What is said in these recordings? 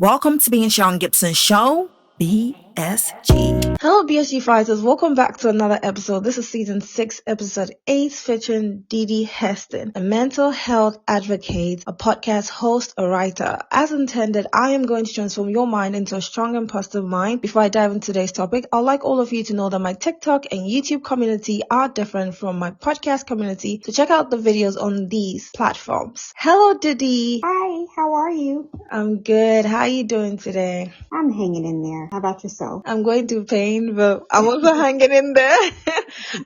Welcome to being Sean Gibson's show, BSG. Hello BSG Fighters, welcome back to another episode. This is season 6, episode 8, featuring Didi Hairston, a mental health advocate, a podcast host, a writer. As intended, I am going to transform your mind into a strong and positive mind. Before I dive into today's topic, I'd like all of you to know that my TikTok and YouTube community are different from my podcast community, so check out the videos on these platforms. Hello Didi. Hi, how are you? I'm good. How are you doing today? I'm hanging in there. How about yourself? I'm going through pain, but I'm also hanging in there.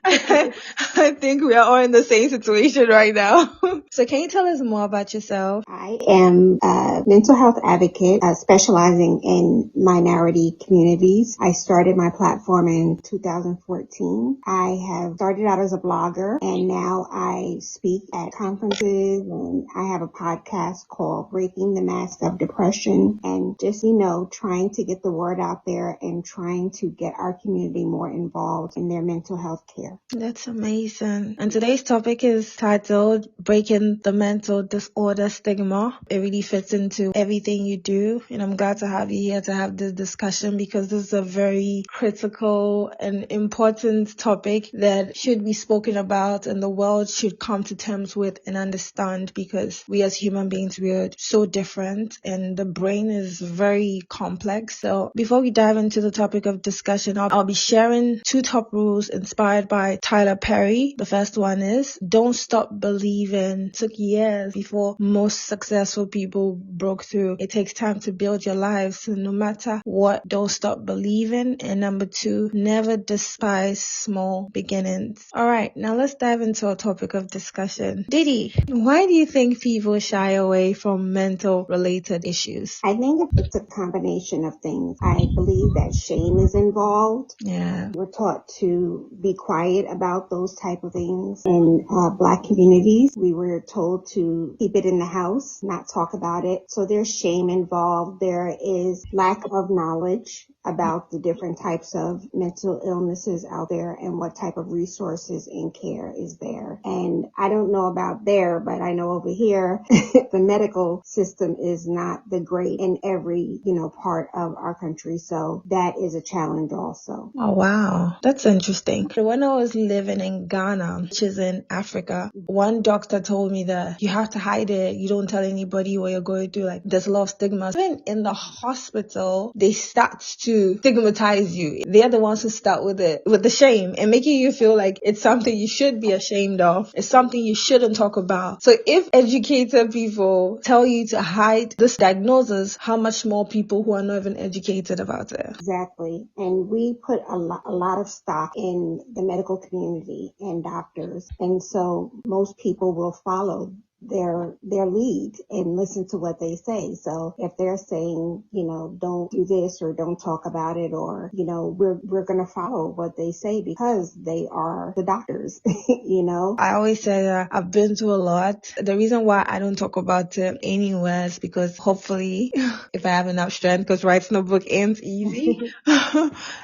I think we are all in the same situation right now. So can you tell us more about yourself? I am a mental health advocate specializing in minority communities. I started my platform in 2014. I have started out as a blogger and now I speak at conferences and I have a podcast called Breaking the Mask of Depression and just, trying to get the word out there and trying to get our community more involved in their mental health care. That's amazing. And today's topic is titled Breaking the Mental Disorder Stigma. It really fits into everything you do. And I'm glad to have you here to have this discussion because this is a very critical and important topic that should be spoken about and the world should come to terms with and understand because we as human beings, we are so different and the brain is very complex. So before we dive into the topic of discussion, I'll be sharing 2 top rules inspired by Tyler Perry. The first one is don't stop believing. It took years before most successful people broke through. It takes time to build your life. So no matter what, don't stop believing. And number 2, never despise small beginnings. All right, now let's dive into our topic of discussion. Didi, why do you think people shy away from mental related issues? I think it's a combination of things. I believe that shame is involved. Yeah. We're taught to be quiet about those type of things. In Black communities, we were told to keep it in the house, not talk about it. So there's shame involved. There is lack of knowledge about the different types of mental illnesses out there and what type of resources and care is there. And I don't know about there, but I know over here, the medical system is not the great in every, part of our country. So that is a challenge also. Oh, wow. That's interesting. When I was living in Ghana, which is in Africa, one doctor told me that you have to hide it. You don't tell anybody what you're going through. Like, there's a lot of stigma. Even in the hospital, they start to stigmatize you. They're the ones who start with the shame and making you feel like it's something you should be ashamed of. It's something you shouldn't talk about. So if educated people tell you to hide this diagnosis, how much more people who are not even educated about it? Exactly. And we put a lot of stock in the medical community and doctors. And so most people will follow their lead and listen to what they say. So if they're saying, don't do this or don't talk about it or, we're going to follow what they say because they are the doctors, I always say that I've been through a lot. The reason why I don't talk about it anywhere is because hopefully if I have enough strength, because writing a book ain't easy,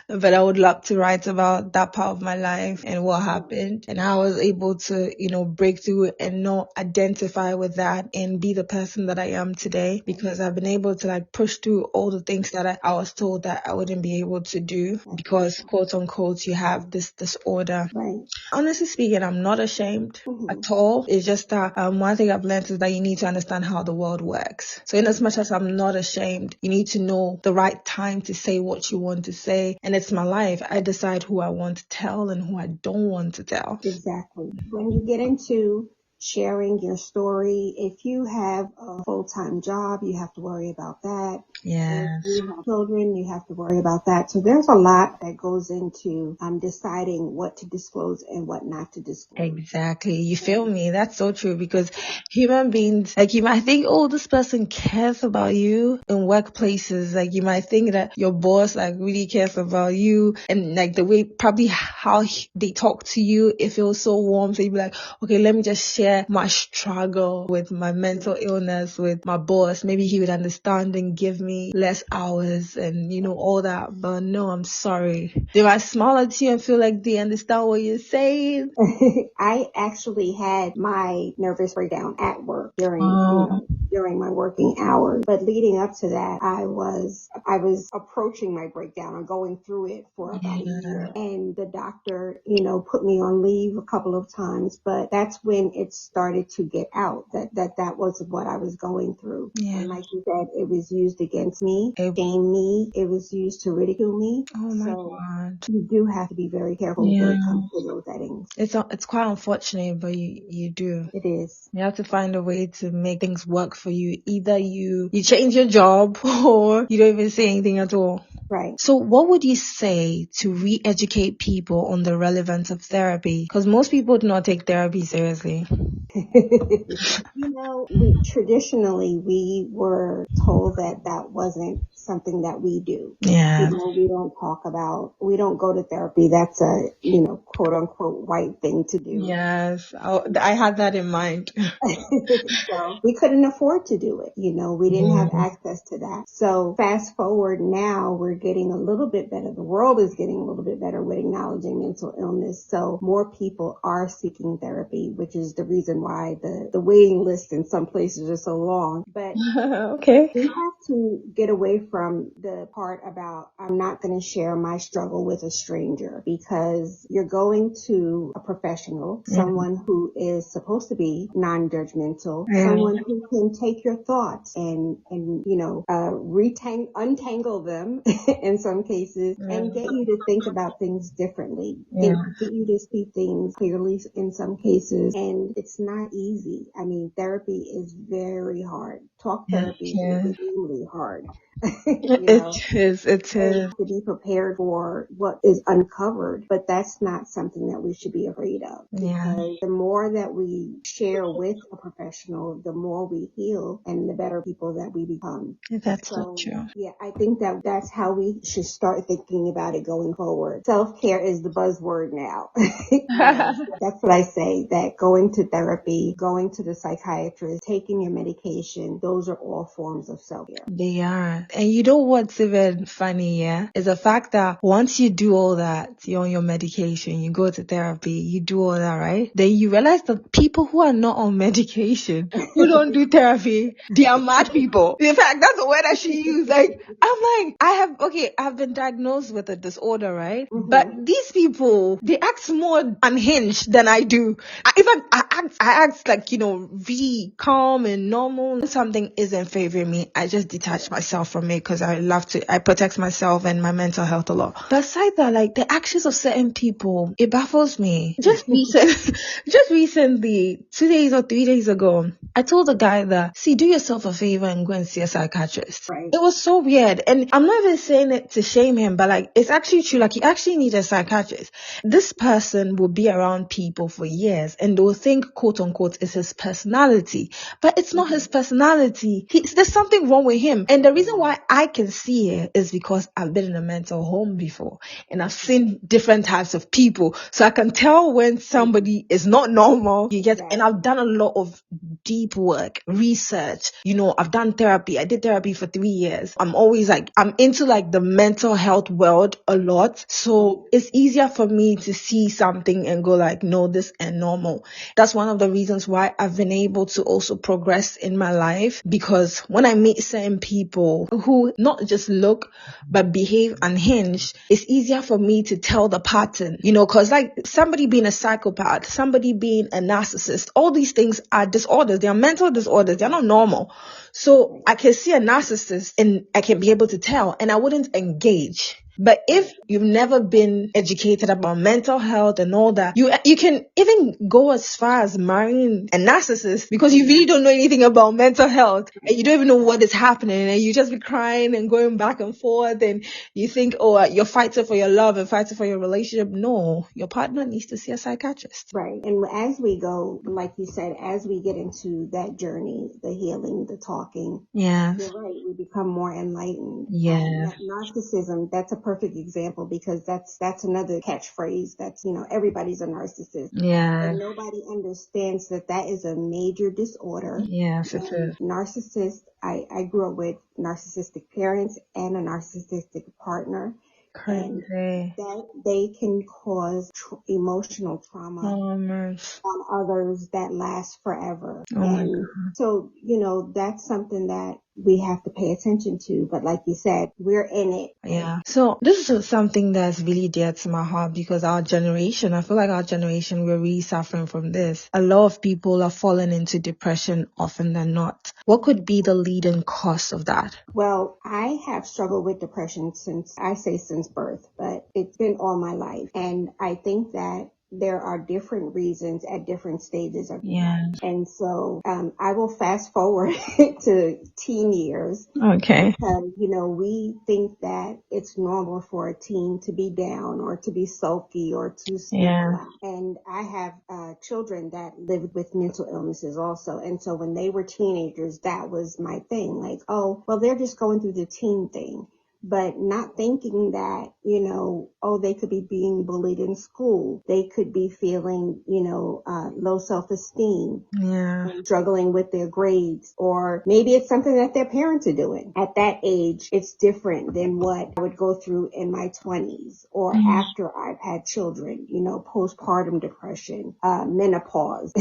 but I would love to write about that part of my life and what happened and how I was able to, break through it and not identify with that and be the person that I am today because I've been able to push through all the things that I was told that I wouldn't be able to do because quote unquote you have this disorder. Right. Honestly speaking, I'm not ashamed at all. It's just that one thing I've learned is that you need to understand how the world works. So in as much as I'm not ashamed, you need to know the right time to say what you want to say. And it's my life. I decide who I want to tell and who I don't want to tell. Exactly. When you get into sharing your story, if you have a full-time job, you have to worry about that. Yeah. If you have children, you have to worry about that. So there's a lot that goes into deciding what to disclose and what not to disclose. Exactly. You feel me? That's so true because human beings, you might think, oh, this person cares about you in workplaces. You might think that your boss really cares about you and the way probably how they talk to you, it feels so warm. So you'd be like, okay, let me just share hear my struggle with my mental illness with my boss, maybe he would understand and give me less hours and, all that. But no, I'm sorry. They might smile at you and feel like they understand what you're saying. I actually had my nervous breakdown at work Oh. during my working hours. But leading up to that, I was approaching my breakdown or going through it for about a year. And the doctor, put me on leave a couple of times, but that's when it started to get out that was what I was going through. Yeah. And like you said, it was used against me, shame me. It was used to ridicule me. Oh my God. You do have to be very careful when it comes to those settings. It's quite unfortunate, but you do. It is. You have to find a way to make things work for you. Either you change your job or you don't even say anything at all. Right. So what would you say to re-educate people on the relevance of therapy? Because most people do not take therapy seriously. Traditionally, we were told that wasn't something that we do. Yeah. We don't talk about, we don't go to therapy. That's a, quote unquote white thing to do. Yes. I had that in mind. So we couldn't afford to do it. We didn't have access to that. So fast forward now, we're getting a little bit better. The world is getting a little bit better with acknowledging mental illness. So more people are seeking therapy, which is the reason why the waiting list in some places are so long. But okay. we have to get away from the part about I'm not going to share my struggle with a stranger, because you're going to a professional, someone who is supposed to be non-judgmental, someone who can take your thoughts and untangle them in some cases and get you to think about things differently, get you to see things clearly in some cases. And it's not easy. I mean, therapy is very hard. Talk therapy is extremely hard. It is. To be prepared for what is uncovered, but that's not something that we should be afraid of, because the more that we share with a professional, the more we heal and the better people that we become. That's so true. Yeah, I think that's how we should start thinking about it going forward. Self-care is the buzzword now. That's what I say, that going to therapy, going to the psychiatrist, taking your medication, those are all forms of self-care. They are. And you know what's even funny, is the fact that once you do all that, you're on your medication, you go to therapy, you do all that, right? Then you realize that people who are not on medication, who don't do therapy, they are mad people. In fact, that's the word that she used. Like, I'm like, I've been diagnosed with a disorder, right? But these people, they act more unhinged than I do. In fact, I act like, really calm and normal. When something isn't favoring me, I just detach myself from it because I protect myself and my mental health a lot. But aside that, like, the actions of certain people, it baffles me. Just recently, 2 days or 3 days ago, I told the guy that, do yourself a favor and go and see a psychiatrist. Right. It was so weird. And I'm not even saying it to shame him, but like, it's actually true. Like, you actually need a psychiatrist. This person will be around people for years and they'll think, quote unquote, it's his personality. But it's not his personality. There's something wrong with him. And the reason why I can see it is because I've been in a mental home before and I've seen different types of people. So I can tell when somebody is not normal. And I've done a lot of deep work, research. I've done therapy. I did therapy for 3 years. I'm always I'm into the mental health world a lot. So it's easier for me to see something and go no, this ain't normal. That's one of the reasons why I've been able to also progress in my life, because when I meet certain people who not just look but behave unhinged, it's easier for me to tell the pattern, because somebody being a psychopath, somebody being a narcissist, all these things are disorders. They are mental disorders. They're not normal. So I can see a narcissist and I can be able to tell, and I wouldn't engage. But if you've never been educated about mental health and all that, you can even go as far as marrying a narcissist, because you really don't know anything about mental health and you don't even know what is happening, and you just be crying and going back and forth, and you think, you're fighting for your love and fighting for your relationship. No, your partner needs to see a psychiatrist. Right. And as we go, like you said, as we get into that journey, the healing, the talk, talking, Yes. you're right, we become more enlightened. Yes. Narcissism, that's a perfect example, because that's another catchphrase. That's, everybody's a narcissist. Yes. And nobody understands that is a major disorder. Yes, it is. Narcissists, I grew up with narcissistic parents and a narcissistic partner. Crazy. And that they can cause emotional trauma on others that last forever. And so, that's something that we have to pay attention to. But like you said, we're in it. Yeah. So this is something that's really dear to my heart, because I feel like our generation, we're really suffering from this. A lot of people are falling into depression often than not. What could be the leading cause of that? Well, I have struggled with depression since birth, but it's been all my life. And I think that there are different reasons at different stages of life. And so I will fast forward to teen years. Okay. Because, we think that it's normal for a teen to be down or to be sulky or to speak loud. And I have children that lived with mental illnesses also. And so when they were teenagers, that was my thing. Like, oh, well, they're just going through the teen thing. But not thinking that, they could be being bullied in school. They could be feeling, low self-esteem, struggling with their grades, or maybe it's something that their parents are doing. At that age, it's different than what I would go through in my 20s or after I've had children, postpartum depression, menopause,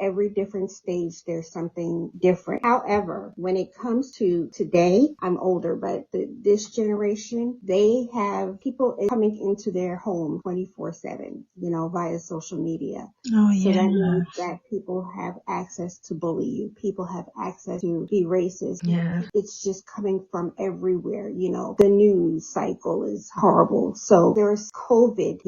every different stage, there's something different. However, when it comes to today, I'm older, but this generation, they have people coming into their home 24/7, via social media. So that means that people have access to bully you. People have access to be racist. It's just coming from everywhere. The news cycle is horrible. So there's COVID,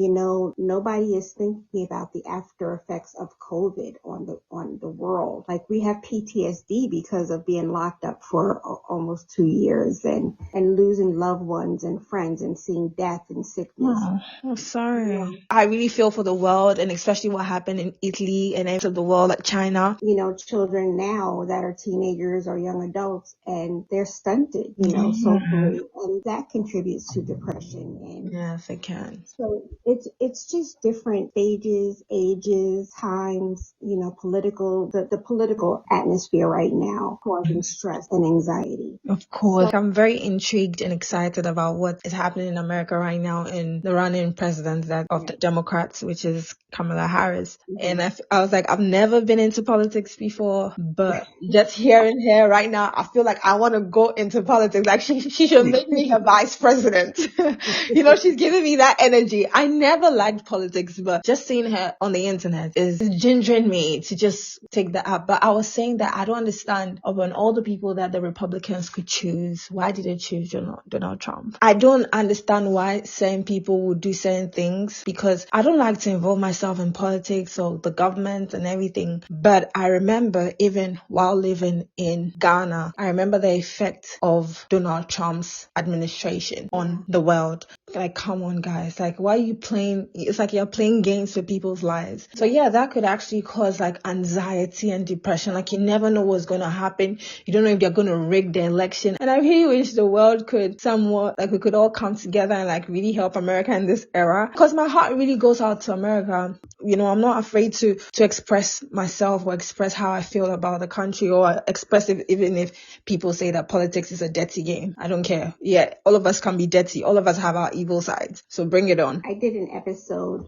nobody is thinking about the after effects of COVID on the world. Like, we have PTSD because of being locked up for almost 2 years and losing loved ones and friends and seeing death and sickness. I'm sorry. I really feel for the world, and especially what happened in Italy and areas of the world like China. Children now that are teenagers or young adults, and they're stunted, socially, and that contributes to depression. And yes, it can. So it's just different stages, ages, times, political, the political atmosphere right now causing stress and anxiety. Of course. I'm very intrigued and excited about what is happening in America right now in the running president of the Democrats, which is Kamala Harris. And I was like, I've never been into politics before, but just hearing her right now, I feel like I want to go into politics. Like, she should make me her vice president. She's giving me that energy. I never liked politics, but just seeing her on the internet is gingering me to just take that up. But I was saying that I don't understand upon all the people that the Republicans could choose. Why did they choose Donald Trump? I don't understand why certain people would do certain things, because I don't like to involve myself in politics or the government and everything. But I remember, even while living in Ghana, I remember the effect of Donald Trump's administration on the world. Like, come on, guys. Like, why are you playing? It's like you're playing games with people's lives. So yeah, that could actually cause like anxiety and depression. Like, you never know what's going to happen. You don't know if they're going to rig the election. And I really wish the world could somewhat, like, we could all come together and like really help America in this era. Because my heart really goes out to America. I'm not afraid to express myself or express how I feel about the country, or express it, even if people say that politics is a dirty game. I don't care. Yeah, all of us can be dirty. All of us have our evil sides. So bring it on. I did an episode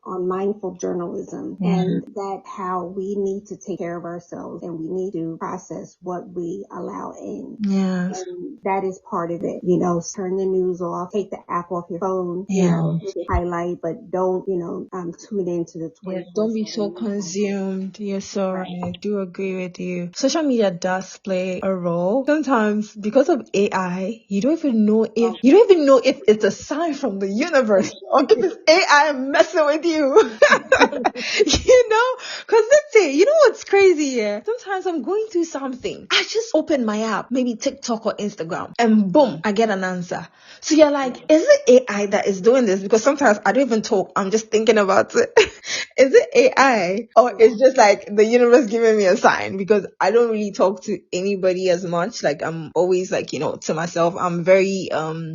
on mindful journalism, and that how we need to take care of ourselves and we need to process what we allow in. Yes. And that is part of it. Turn the news off, take the app off your phone, highlight, but don't, tune into the Twitter. Yeah, don't be so consumed. You're so right. I do agree with you. Social media does play a role. Sometimes, because of AI, you don't even know if it's a sign from the universe or if it's AI messing with you. Because let's say, what's crazy here? Sometimes I'm going through something. I just open my app, maybe TikTok or Instagram. program, and boom, I get an answer. So you're like, is it AI that is doing this? Because sometimes I don't even talk. I'm just thinking about it. Is it AI, or it's just like the universe giving me a sign? Because I don't really talk to anybody as much. Like, I'm always like, to myself. I'm very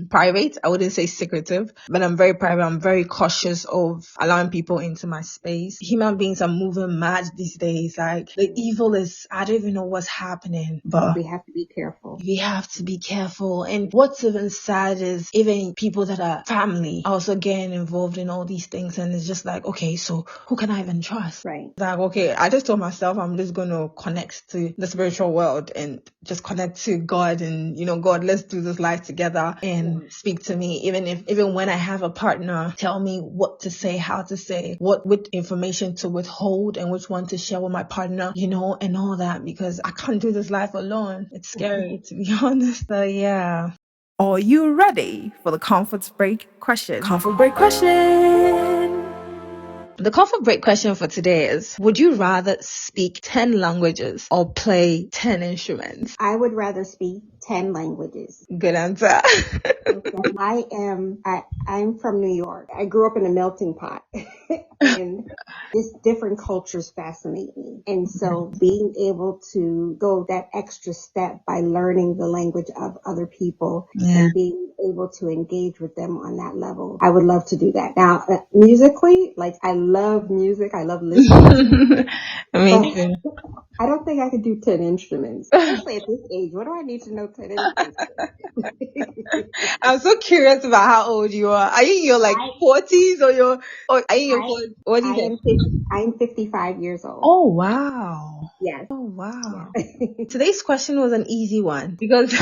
private. I wouldn't say secretive, but I'm very private. I'm very cautious of allowing people into my space. Human beings are moving mad these days. Like, the evil is, I don't even know what's happening, but We have to be careful. we have to be careful. And what's even sad is even people that are family also getting involved in all these things. And it's just like, okay, so who can I even trust? Right. Like, okay, I just told myself I'm just going to connect to the spiritual world and just connect to God, and God, let's do this life together and speak to me. Even when I have a partner, tell me what to say, how to say, which information to withhold and which one to share with my partner, and all that, because I can't do this life alone. It's scary, to be honest. So yeah. Are you ready for the comfort break question? Comfort break question. The comfort break question for today is, would you rather speak 10 languages or play 10 instruments? I would rather speak 10 languages. Good answer. I'm from New York. I grew up in a melting pot and just different cultures fascinate me. And so being able to go that extra step by learning the language of other people and being able to engage with them on that level, I would love to do that. Now, musically, like, I love music. I love listening. Me too. I don't think I could do 10 instruments, especially at this age. What do I need to know 10 instruments? I'm so curious about how old you are. Are you in your 40s or are you in your 40s? What do you think? I'm 55 years old. Oh, wow. Yes. Oh, wow. Yeah. Today's question was an easy one because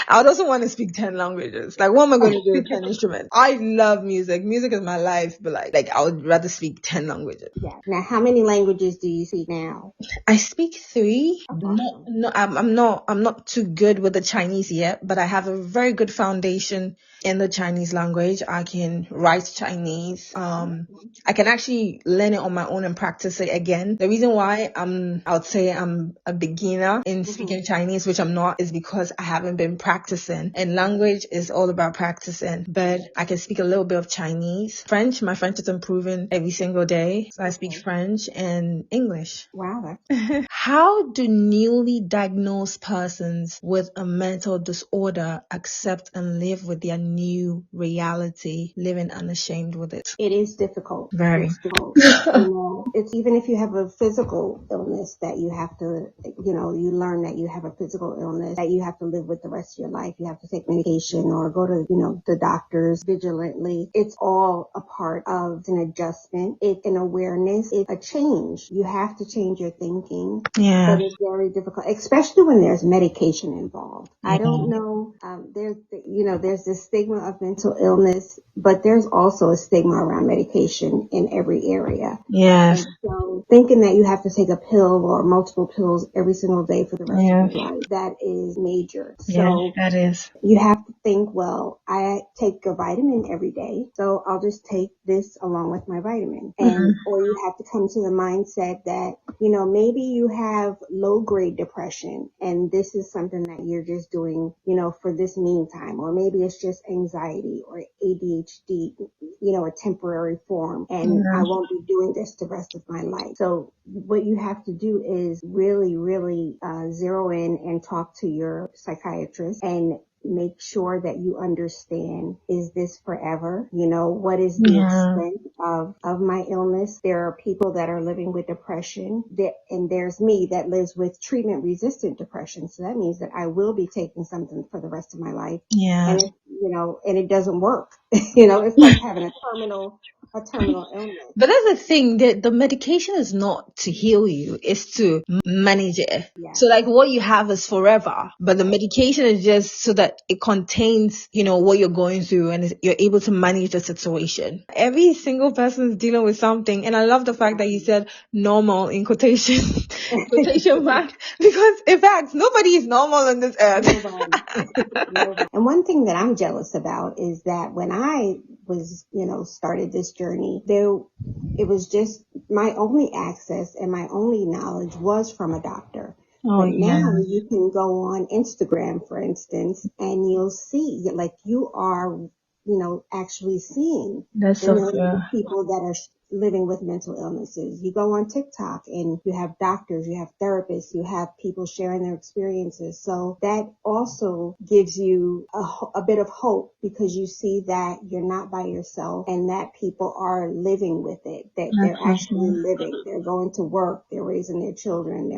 I would also want to speak 10 languages. Like, what am I going to do with 10 instruments? I love music. Music is my life, but like I would rather speak 10 languages. Yeah. Now, how many languages do you speak now? I speak 3. Awesome. No, I'm not too good with the Chinese yet, but I have a very good foundation in the Chinese language. I can write Chinese. I can actually learn it on my own and practice it again. The reason why I would say I'm a beginner in speaking Chinese, which I'm not, is because I haven't been practicing. And language is all about practicing. But I can speak a little bit of Chinese. French, my French is improving every single day. So I speak French and English. Wow. How do newly diagnosed persons with a mental disorder accept and live with their new reality, living unashamed with it? It is difficult. Very. It's difficult. It's even if you have a physical illness that you have to, you learn that you have a physical illness that you have to live with the rest of your life. You have to take medication or go to, the doctors vigilantly. It's all a part of an adjustment. It's an awareness. It's a change. You have to change your thinking. Yeah. But it's very difficult, especially when there's medication involved. I don't know. There's this stigma of mental illness, but there's also a stigma around medication in every area. Yes. And so thinking that you have to take a pill or multiple pills every single day for the rest of your life, that is major. So that is. you have to think, well, I take a vitamin every day, so I'll just take this along with my vitamin. And or you have to come to the mindset that, maybe you have low grade depression and this is something that you're just doing, for this meantime, or maybe it's just anxiety or ADHD, a temporary form, and I won't be doing this the rest of my life. So what you have to do is really, really zero in and talk to your psychiatrist and make sure that you understand, is this forever? What is the extent of my illness? There are people that are living with depression, and there's me that lives with treatment resistant depression. So that means that I will be taking something for the rest of my life. Yeah. And and it doesn't work. It's like having a terminal illness. But that's the thing, that the medication is not to heal you, it's to manage it. Yeah. So like what you have is forever, but the medication is just so that it contains, what you're going through, and you're able to manage the situation. Every single person is dealing with something. And I love the fact that you said normal in quotation mark, because in fact, nobody is normal on this earth. Nobody. And one thing that I'm jealous about is that when I was, started this journey, it was just my only access and my only knowledge was from a doctor. Oh, But yeah. now you can go on Instagram, for instance, and you'll see, like you are, actually seeing That's the so millions true. of people that are living with mental illnesses. You go on TikTok and you have doctors, you have therapists, you have people sharing their experiences. So that also gives you a bit of hope because you see that you're not by yourself and that people are living with it, that That's they're so actually true. living, they're going to work, they're raising their children,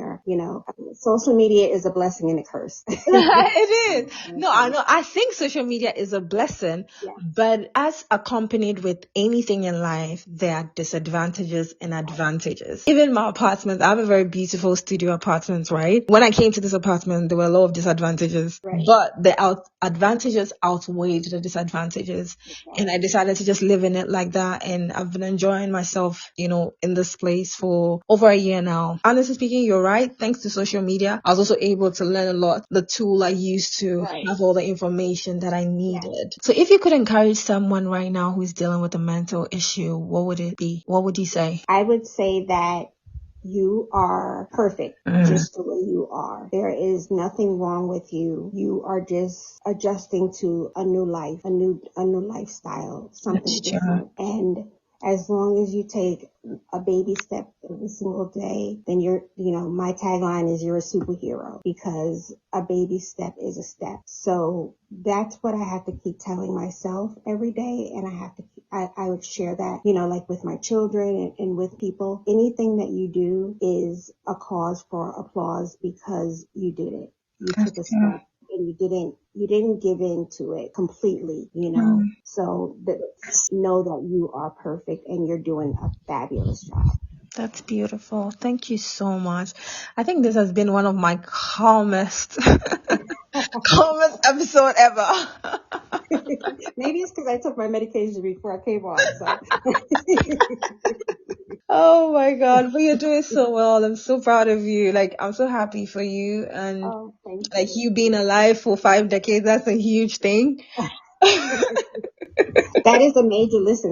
social media is a blessing and a curse. It is. No, I know. I think social media is a blessing, Yes. but as accompanied with anything in life, there are disadvantages and advantages. Even my apartment, I have a very beautiful studio apartment, right? When I came to this apartment, there were a lot of disadvantages, Right. but the advantages outweighed the disadvantages. And I decided to just live in it like that. And I've been enjoying myself, in this place for over a year now. Honestly speaking, you're right. Thanks to social media, I was also able to learn a lot. The tool I used to Right. have all the information that I needed. So if you could encourage someone right now who's dealing with a mental issue, what would it be? What would you say? I would say that you are perfect just the way you are. There is nothing wrong with you. You are just adjusting to a new life, a new lifestyle, something That's true. different. And as long as you take a baby step every single day, then my tagline is you're a superhero because a baby step is a step. So that's what I have to keep telling myself every day. And I would share that, like with my children and with people. Anything that you do is a cause for applause because you did it. You took a step and you didn't give in to it completely, So know that you are perfect and you're doing a fabulous job. That's beautiful. Thank you so much. I think this has been one of my calmest episode ever. Maybe it's because I took my medication before I came on. So. Oh my God, but you're doing so well. I'm so proud of you. Like, I'm so happy for you. And Thank like you. you being alive for 5 decades, that's a huge thing. That is a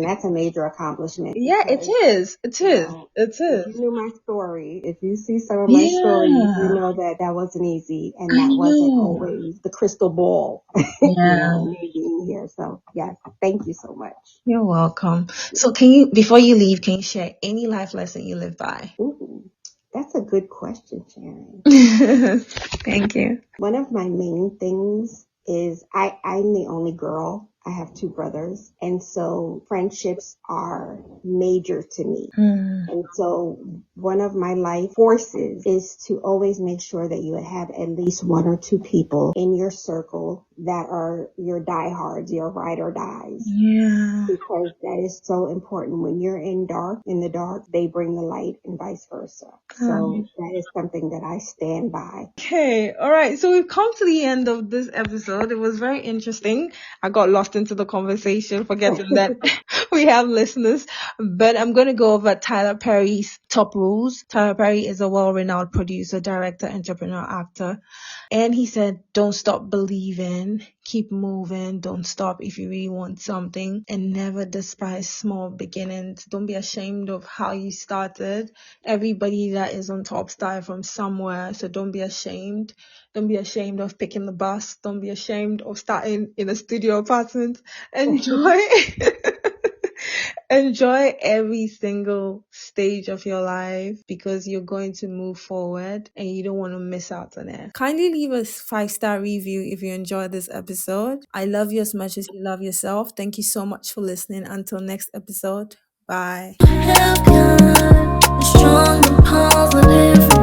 that's a major accomplishment. Yeah, it Because, is. It is. It if is. you knew my story, if you see some of my stories, you Yeah, know that wasn't easy and I that wasn't know. always the crystal ball, Yeah, me being here. So yes, thank you so much. you're welcome. So before you leave, can you share any life lesson you live by? Ooh, that's a good question, Sharon. Thank you. One of my main things is I'm the only girl. I have 2 brothers. And so friendships are major to me. And so one of my life forces is to always make sure that you have at least 1 or 2 people in your circle that are your diehards, your ride or dies. Yeah. Because that is so important. When you're in the dark, they bring the light and vice versa. So that is something that I stand by. Okay, all right. So we've come to the end of this episode. It was very interesting. I got lost into the conversation, forgetting that we have listeners. But I'm going to go over Tyler Perry's top rules. Tyler Perry is a well-renowned producer, director, entrepreneur, actor. And he said, don't stop believing, keep moving, don't stop if you really want something, and never despise small beginnings. Don't be ashamed of how you started. Everybody that is on top started from somewhere, so don't be ashamed. Don't be ashamed of picking the bus. Don't be ashamed of starting in a studio apartment. Enjoy. Enjoy every single stage of your life because you're going to move forward and you don't want to miss out on it. Kindly leave us 5-star review if you enjoyed this episode. I love you as much as you love yourself. Thank you so much for listening. Until next episode, bye. Strong and positive.